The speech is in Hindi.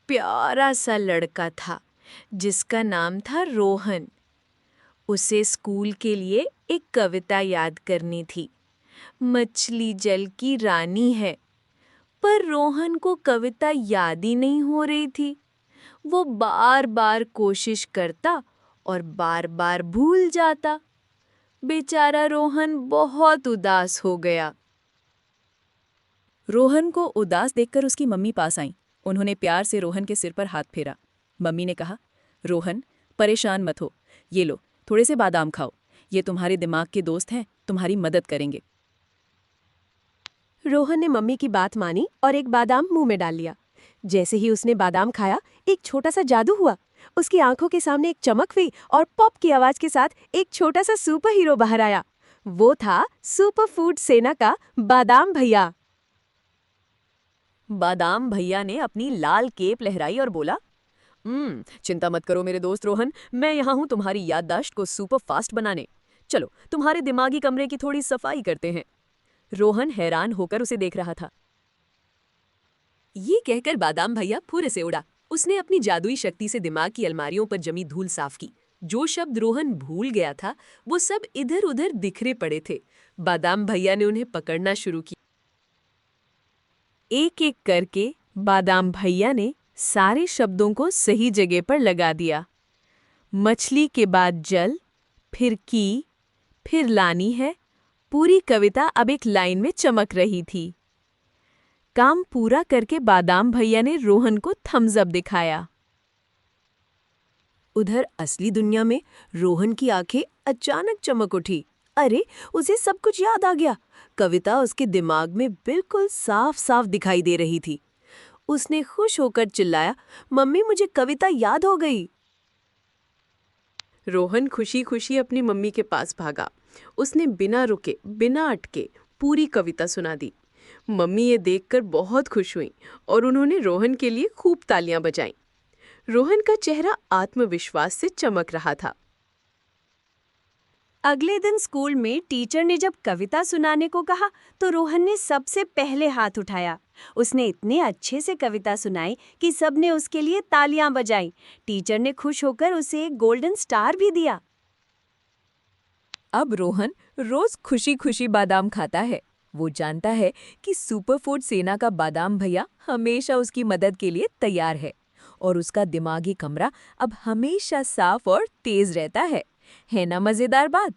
प्यारा सा लड़का था जिसका नाम था रोहन। उसे स्कूल के लिए एक कविता याद करनी थी। मछली जल की रानी है, पर रोहन को कविता याद ही नहीं हो रही थी। वो बार बार कोशिश करता और बार बार भूल जाता। बेचारा रोहन बहुत उदास हो गया। रोहन को उदास देखकर उसकी मम्मी पास आईं। उन्होंने प्यार से रोहन के सिर पर हाथ फेरा। मम्मी ने कहा, रोहन, परेशान मत हो। ये लो, थोड़े से बादाम खाओ। ये तुम्हारे दिमाग के दोस्त हैं, तुम्हारी मदद करेंगे। रोहन ने मम्मी की बात मानी और एक बादाम मुंह में डाल लिया। जैसे ही उसने बादाम खाया, एक छोटा सा जादू हुआ। उसकी आंखों के सामने एक चमक हुई और पॉप की आवाज के साथ एक छोटा सा सुपर हीरो बाहर आया। वो था सुपर फूड सेना का बादाम भैया। बादाम भैया ने अपनी लाल केप लहराई और बोला, चिंता मत करो मेरे दोस्त रोहन, मैं यहाँ हूँ तुम्हारी याददाश्त को सुपर फास्ट बनाने। चलो, तुम्हारे दिमागी कमरे की थोड़ी सफाई करते हैं। रोहन हैरान होकर उसे देख रहा था। ये कहकर बादाम भैया फुर्र से उड़ा। उसने अपनी जादुई शक्ति से दिमाग की अलमारियों पर जमी धूल साफ की। जो शब्द रोहन भूल गया था, वो सब इधर उधर बिखरे पड़े थे। बादाम भैया ने उन्हें पकड़ना शुरू किया। एक एक करके बादाम भैया ने सारे शब्दों को सही जगह पर लगा दिया। मछली के बाद जल, फिर की, फिर लानी है। पूरी कविता अब एक लाइन में चमक रही थी। काम पूरा करके बादाम भैया ने रोहन को थम्स अप दिखाया। उधर असली दुनिया में रोहन की आंखें अचानक चमक उठी। अरे, उसे सब कुछ याद आ गया। कविता उसके दिमाग में बिल्कुल साफ साफ दिखाई दे रही थी। उसने खुश होकर चिल्लाया, मम्मी, मुझे कविता याद हो गई। रोहन खुशी खुशी अपनी मम्मी के पास भागा। उसने बिना रुके, बिना अटके पूरी कविता सुना दी। मम्मी ये देखकर बहुत खुश हुई और उन्होंने रोहन के लिए खूब तालियां बजाईं। रोहन का चेहरा आत्मविश्वास से चमक रहा था। अगले दिन स्कूल में टीचर ने जब कविता सुनाने को कहा तो रोहन ने सबसे पहले हाथ उठाया। उसने इतने अच्छे से कविता सुनाई कि सबने उसके लिए तालियां बजाईं। टीचर ने खुश होकर उसे एक गोल्डन स्टार भी दिया। अब रोहन रोज खुशी खुशी बादाम खाता है। वो जानता है कि सुपरफूड सेना का बादाम भैया हमेशा उसकी मदद के लिए तैयार है और उसका दिमागी कमरा अब हमेशा साफ और तेज रहता है ना मजेदार बात?